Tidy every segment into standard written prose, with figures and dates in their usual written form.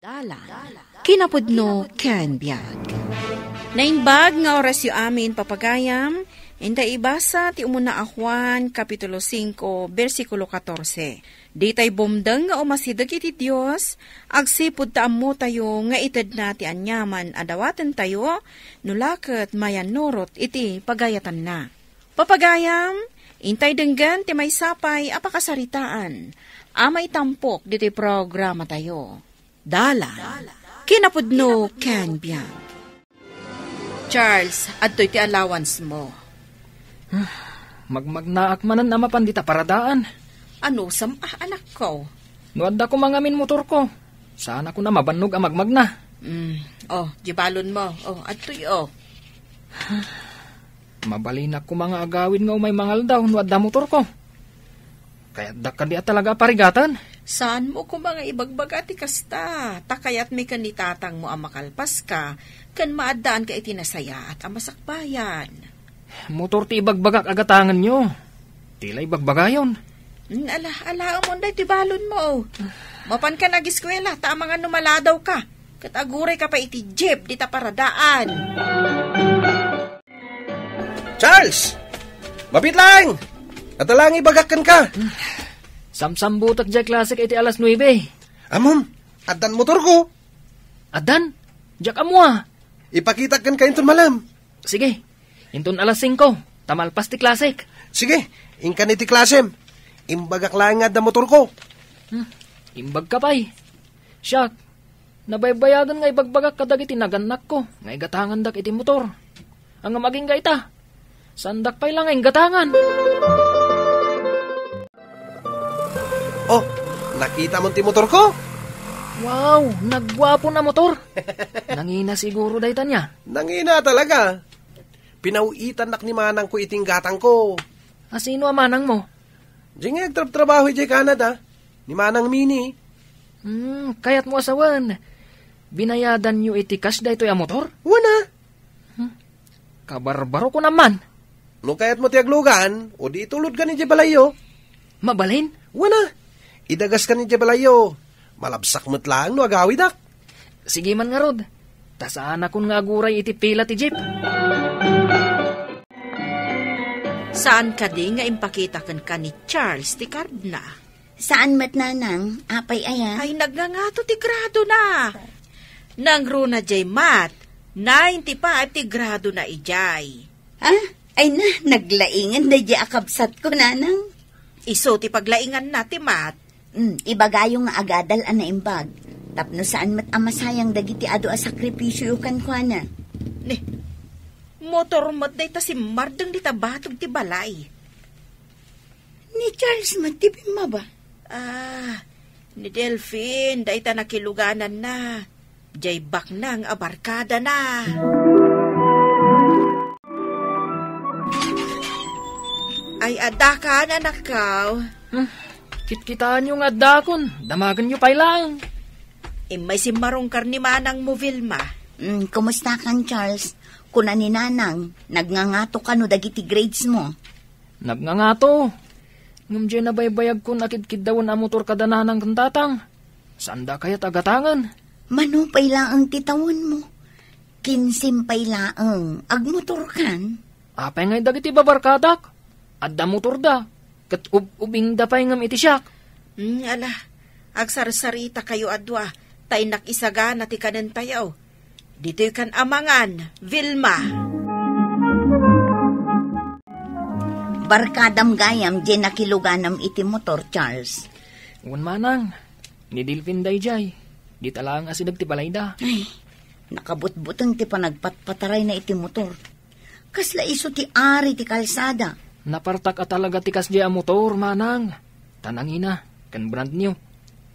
Dalan, kinapudno ken biag. Naimbag nga oras yu amin papagayam, inda ibasa ti umuna a Juan, Kapitulo 5, versikulo 14. Di tay bumdeng nga umasidag iti Diyos, agsipud taammo tayo nga ited na ti anyaman adawatan tayo, nulaket mayan norot iti pagayatan na. Papagayam, intay denggan ti may sapay apakasaritaan, amay tampok diti programa tayo. Dalan, kinapudno ken biag. Charles, adtoy ti allowance mo. Magmagnaak manan na mapandita paradaan. Ano anak ko? Nuadda ko mangamin motor ko. Sana ko na mabannog ang magmagna. Jibalon mo. Adtoy. Mabalinak ko mga agawin nga umay mangal daw nuadda motor ko. Kaya dakka di talaga parigatan. Saan mo kung mga ibagbaga ti kasta? Takayat may kanitatang mo ang makalpas ka, kan maadaan ka itinasaya at amasakbayan. Motor ti ibagbagak agatangan nyo. Tila ibagbagayon. Ala mo day ti balon mo. Mapan ka nag-eskwela, ta mga numaladaw ka. Kataguray ka pa iti jeep, di ta paradaan. Charles! Mabit lang! Atalang ibagakan ka. Samsambutak dya klasik iti alas 9. Amon, adan motor ko. Adan? Dyak amwa. Ipakita kan kayo malam. Sige, intun alas 5. Tamalpas ti klasik. Sige, ingkan iti klasem. Imbagak lang nga da motor ko. Imbag ka pa'y. Siyak, nabaybayagan nga ibagbagak kadag iti naganak ko. Nga igatangan dak iti motor. Ang maging gaita. Sandak pa'y lang nga igatangan. Oh, nakita mo ti motor ko? Wow, nagwapo na motor. Nangina siguro daytan niya. Nangina talaga. Pinauitan nak ni manang ko iting gatang ko. Sino ang manang mo? Diyan nga trabaho di Canada. Ni manang Mini. Kayat mo asawan. Binayadan nyo iti cash dayto yung motor? Wana. Kabarbaro ko naman. No kayat mo ti aglugan, o di itulod ka ni Jebalayo. Mabalin? Wana. Idagas ka ni Jebalayo. Malabsak mo't lang no agawidak. Sige man nga rod. Tasaan akong nga aguray iti pila ti jeep. Saan ka di nga impakita ka ni Charles ti card na? Saan mat nanang? Apay aya? Ay nagngangato ti grado na. Nangro na jay mat. 95 ti grado na ijay. Ay na, naglaingan na jay akabsat ko nanang. Iso ti paglaingan na ti mat. Ibagayo nga agadal ana imbag. Tapno saan mat amasayang dagiti ado a sakripisyo kan kwa na. Motor mat day ta si Mardeng di tabatog ti balay. Ni Charles matipin ma ba? Ni Delphine day ta nakiluganan na. Jay bak nang abarkada na. Ay adakan anak kaw. Kitkitaan nyo nga dakon. Damagan nyo pa'y lang. May si Marongkar ni manang mo, Vilma. Kumusta kan Charles? Kuna ni nanang, nagngangato ka no dagiti grades mo. Nagngangato. Ngam dyan nabaybayag ko nakidkidawon ang motor kadananang kantatang. Sanda kaya tagatangan? Manupay lang ang titawon mo. Kinsimpay laang agmotor kan. Apay ngay dagiti babarkadak. Adda motor da. Kat ubing da pa'y ngam iti siyak. Agsarsarita kayo adwa. Tay nakisaga na ti kanan tayaw. Dito kan amangan, Vilma. Barkadam gayam, dyan nakiluganam iti motor, Charles. Uwan manang, nidilpin day jay. Di talang asidag ti balay da. Ay, nakabutbutang ti panagpatpataray na iti motor. Kasla iso ti ari ti kalsada. Napartak at talaga tikas di ang motor, manang. Tanangina, kan brand new.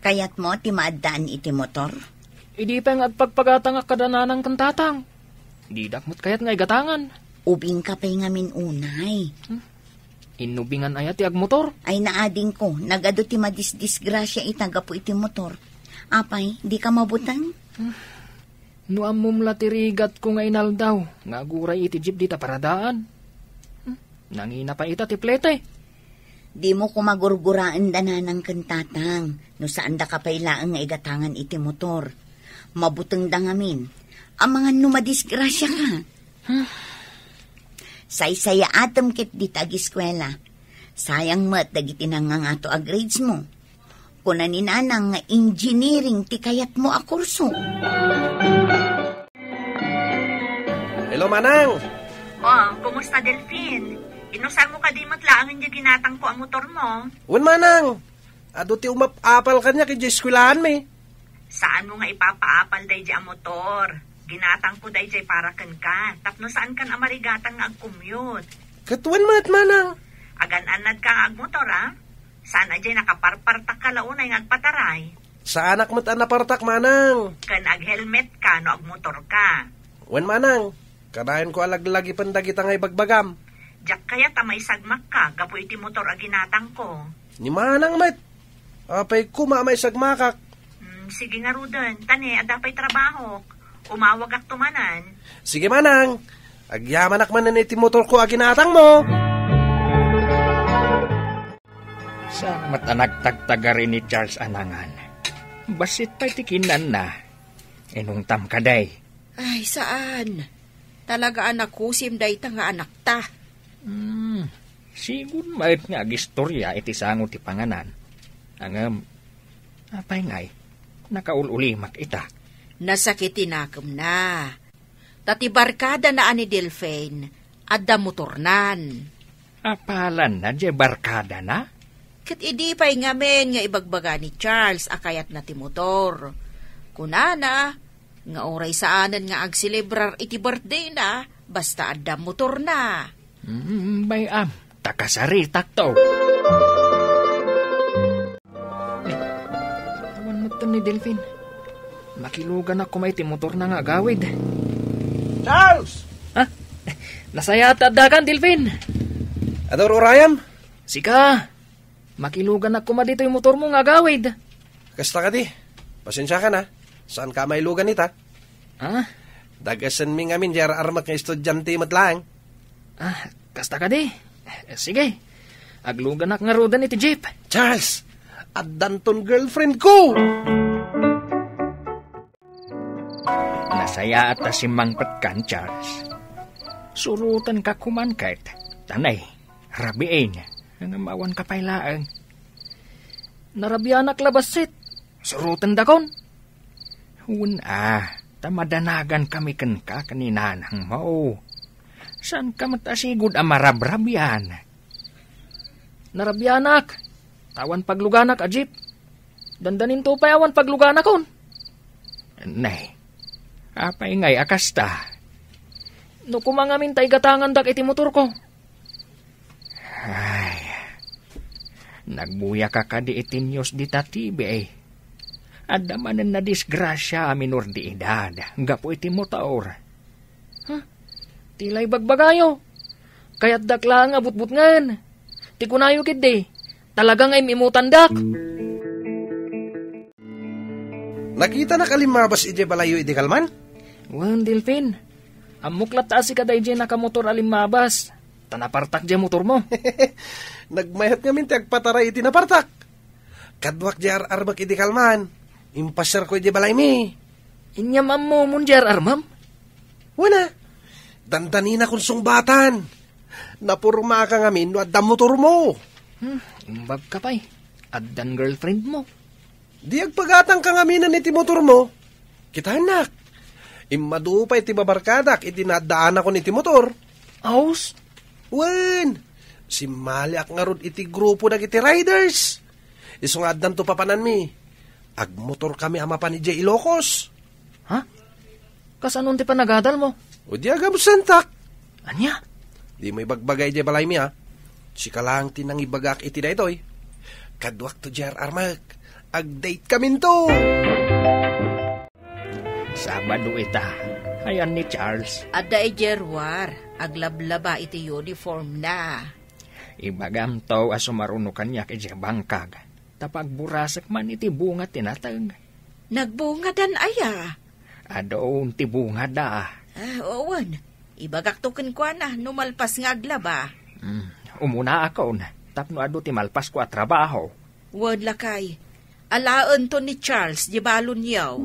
Kayat mo ti maadaan iti motor? Idi pa nga agpagpagatang kadananang kantatang. Di dakmot kayat nga igatangan. Ubing ka pa'y ngamin unay. Inubingan ayat ti agmotor. Ay naading ko, nagado ti madisdisgrasya itaga po iti motor. Apay, di ka mabutang? No amumla ti rigat ko nga inaldaw. Nga aguray iti jeep di ta paradaan. Nangina pa ita ti plete. Di mo kumagurguraan danan ng kantatang, no saan da kapailaan nga igatangan iti motor. Mabutang dangamin. Ang mga numadisgrasya ka. Say-saya atom kit di tag-eskwela. Sayang mat dagiti nangangato a grades mo. Kuna ni nanang nga engineering ti kayat mo a kurso. Hello, Manang. Oh, kumusta, Delphine? Inusan mo ka di matlaang hindi ginatang ko ang motor mo? Wan, Manang. Ado ti umapapal ka niya kay eskwilahan me. Saan mo nga ipapaapal day di ang motor? Ginatang ko day di para kan ka. Tapno saan kan amarigatan nga ag-commute? Katuan mat, Manang. Agan-anad ka nga ag-motor, ha? Sana di nakaparpartak ka launay nga agpataray. Sa anak mo't anapartak, Manang. Kan ag-helmet ka no ag-motor ka. Wan, Manang. Kanayan ko alaglagi pandagita nga ibagbagam. Diyak kaya tamay sagmak ka, gapo iti motor a ginatang ko. Ni Manang, mat. Apay kumamay sagmakak. Sige nga, Ruden. Tani, adapay trabaho. Umawag ak tumanan. Sige, Manang. Agyaman akman na iti motor ko aginatang mo. Sa matanagtagtaga rin ni Charles Anangan. Basit pa itikinan na. Enong tam kaday. Ay, saan? Talaga anak ko, simday ta nga anak ta. Sigun mait nga agistorya iti sango ti panganan. Ang apay ngay, nakaululimak ita. Nasakitinakem na. Tati barkada na ani Delphine, adda motornan. Apalan na, di barkada na? Kat idi pa'y ngamen nga ibagbaga ni Charles akayat na ti motor. Kunana, nga oray saanan nga agsilebrar iti birthday na, basta adda motor na. Bayam, takasaritak to. Tawan mo to ni Delphine. Makilugan ako may ti motor na nga gawid. Charles! Ha? Nasaya at adakan, Delphine. Ador Orayam? Sika, makilugan ako ma dito yung motor mo nga gawid. Kasta ka di. Pasensya ka na. Saan ka may lugan ita? Ah? Dagasan mi ngamin jara armat nga estudyante matlaang. Kasta ka di. Sige, aglugan ak nga rodan iti jeep. Charles! Addanton girlfriend ko! Nasaya at asimangpat kan, Charles. Surutan ka kuman kahit tanay, rabiin, ang amawan ka pailaang. Narabianak labasit, surutan dakon. Tamadanagan kami kan ka kaninanang mao. Saan ka matasigod ang marabrabian? Narabianak, tawan pagluganak ajip. Dandanin to pa awan pagluganak kon. Nay, apay ngay akasta. No kumangamin tay gatangan dak iti motor ko. Ay, nagbuya ka di itinyos di tatibe eh. Adamanan na disgrasya minor di edad. Gapo iti motor. Tilay bagbagayo. Kaya't dakla nga butbutngan. Ti kunayo kidi. Talagang ay mimutandak. Nakita na kalimabas ije balayo iti kalman? Wan, Delphine. Amuklat taasi ka da ije nakamotor alimabas. Tanapartak je motor mo. Nagmayat nga minti agpataray iti napartak. Kadwak jar arbak iti kalman. Impasar ko ije balay mi. Inyam mo munjar armam? Wana. Dandanina kung sungbatan. Napurma ka ngamin no adda motor mo. Imbag ka pa'y. Addan girlfriend mo. Di agpagatang ka ngaminan iti motor mo. Kita anak. Imadupay iti babarkadak iti nadaan ako iti motor. Aus? Wen. Si Maliak nga rod iti grupo dag iti riders. Isungaddan to papanan mi. Agmotor kami amapan ni J. Ilocos. Ha? Kasanon ti panagadal mo? O di agam santak. Anya? Di mo ibagbagay di balay mi ha. Si kalang tinang ibagak iti na ito'y. Kadwak to jar armak. Ag-date kami to. Sabado ita. Ayan ni Charles. Adda ejerwar, aglablaba iti uniform na. Ibagam to asumarunukan niya kay bangkag. Tapag burasak man iti bunga tinatag. Nagbunga dan aya. Adoon ti bunga da. Owan. Ibagaktukin ko na, numalpas nga aglaba. Umuna ako na. Tapno ado ti malpas ko at trabaho. Wan lakay. Alaan to ni Charles, di balon yaw.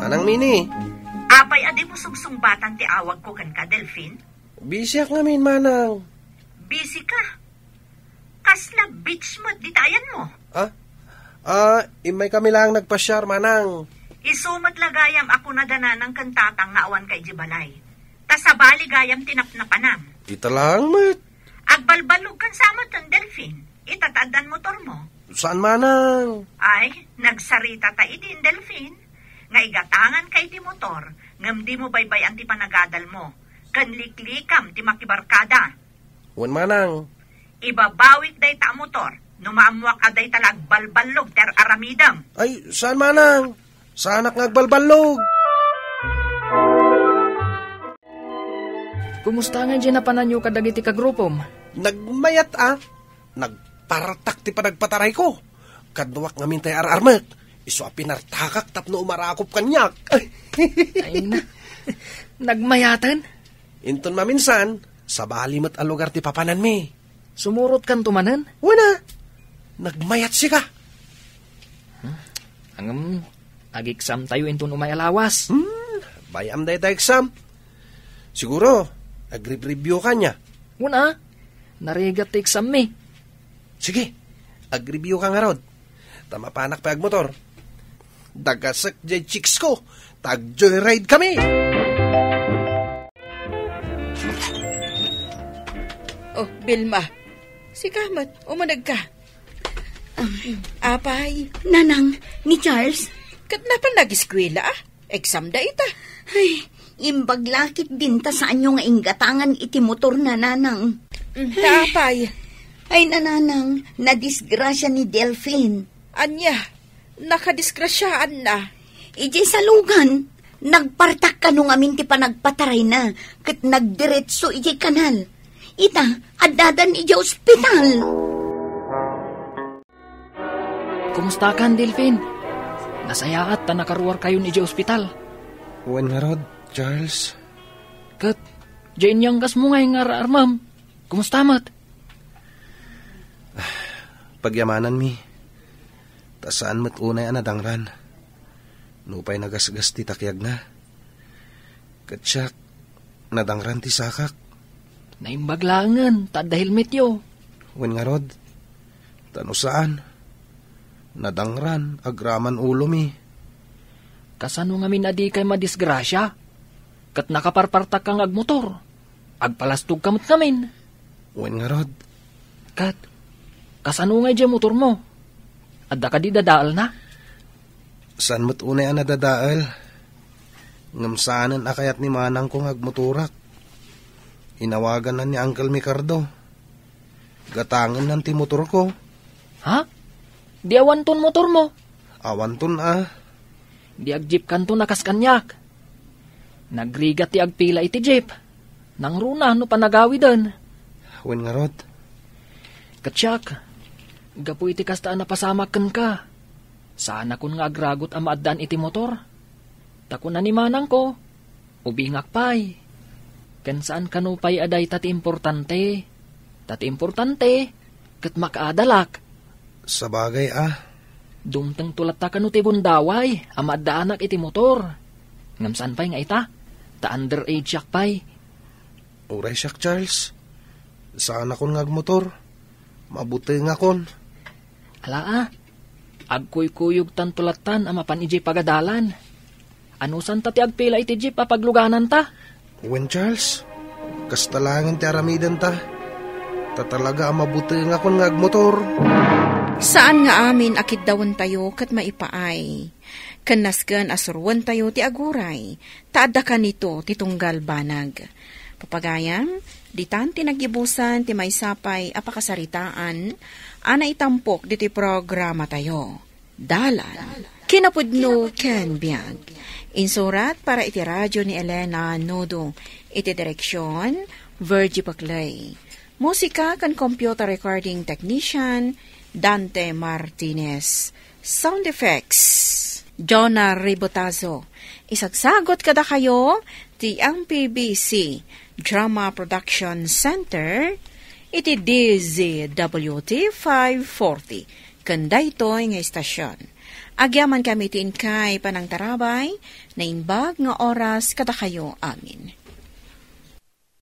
Manang Mini, Apay adi mo sungsungbatan ti awag ko kan ka, Delphine? busy ak namin, Manang. Busy ka. Kasla beach mo, di tayan mo. Imay kami lang nagpasyar, Manang. Isumat lagayam ako na dananang kantatang nga awan kay Jibalay. Tasabali gayam tinapnapanam. Ita lang, mat. Agbalbalog kan sama ton, Delphine. Itataadan motor mo. Saan, Manang? Ay, nagsarita ta idin, Delphine. Nga igatangan kay ti motor, ngam di mo baybayan ti panagadal mo. Kanliklikam ti makibarkada. Wan, Manang. Ibabawik day ta motor, numamuak aday talag balbalog ter aramidam. Ay, saan, Manang? Saan ak nagbalbalog? Kumusta nga dyan napanan nyo kadagiti kagrupom? Nagmayat, Nagparatak ti panagpataray ko. Kaduwak ngamin tayo ararmat. Iso pinartakak tapno umarakop kanyak. Ay na. Nagmayatan? Inton maminsan, sa balimat a lugar ti papanan mi. Sumurot kan tumanan? Wana, nagmayat si ka. Angam, agiksam tayo inton umayalawas. Bayam day tayo exam. Siguro, agrib-review ka niya. Una, narigat ti exam mi. Sige, agribyo ka nga rod. Tama panak pa agmotor. Dagasak jay chicks ko. Tag-joyride kami. Oh, Bilma. Si Kamat, umanag ka. Apay, Nanang, ni Charles. kat na pa nag-eskwela Exam da ita. Ay, imbaglakit din ta sa anyo nga inggatangan iti motor na, Nanang. Apay, Ay, nananang, nadisgrasya ni Delphine. anya, nakadisgrasyaan na. Ije sa lugan, nagpartak ka nung amin ti panagpataray na, kat nagdiretso ije kanal. Ita, adadan ije ospital. Kumusta kan, Delphine? Nasayaat ta nakaruar kayo ni ospital. Wan nga rod, Charles. Kat, dyan yang kas mo ngay nga armam. Kumusta mat? Pagyamanan mi. Tasaan mat unay anadangran. Nupay nagasgas ti takyag na. Katsyak, nadangran ti sakak. Naimbaglangan, ta dahil metyo. Wan nga rod, tano saan? Nadangran, agraman ulo mi. Kasano nga minadi kay madisgrasya? Kat nakaparpartak kang agmotor. Agpalastog kamot namin. Wan nga rod, Kat, kasano nga dyan motor mo? Adda ka di dadaal na? saan mat unay anadadaal? Ngamsaanan akayat ni manang kong agmotorak. Inawagan na ni Uncle Micardo. Gatangan ng ti motor ko. Ha? Di awan ton motor mo? Awan ton Di agjip kanto nakaskanyak. Nagrigat ti agpila iti jeep. Nang runa no panagawi dan. Wen nga rod. Katsyak, gapu iti kasta na pasamakan ka. Sana kun nga agragot ang maaddan iti motor. Takun na ni manang ko. Ubingak pay. Ken saan kanupay aday tati importante. Tati importante, kat makaadalak. Sa bagay Dumteng tulat ta kanu ti bundaway, amadaanak iti motor. Ngamsan pay nga ita, ta underage yak pay. Uray siyak, Charles. Saan akong ngagmotor? Mabuti nga kon. Ala agkuy-kuyog tan tulatan amapan iji pagadalan. Anusan ta ti agpila iti jeep apagluganan ta? Wen, Charles, kastalangan ti aramidan ta. Tatalaga mabuti nga kon ngagmotor. Saan nga amin akit dawon tayo kat maipaay. Kanasgan asurwan tayo ti aguray. Taada ka nito ti tunggal banag. Papagayam, ditan tinagibusan ti maysapay apakasaritaan, ana itampok diti programa tayo. Dalan. Kinapudno ken biag. Insurat para iti radyo ni Elena Nodo. Iti direksyon, Virgie Paclay. Musika kan computer recording technician, Dante Martinez. Sound effects, Jonah Ribotazo. Isagsagot kada kayo, ti ang PBC Drama Production Center, iti DZWT 540, Kanda ito'y nga istasyon. Agyaman kami tin kay panang tarabay, na imbag nga oras kada kayo amin.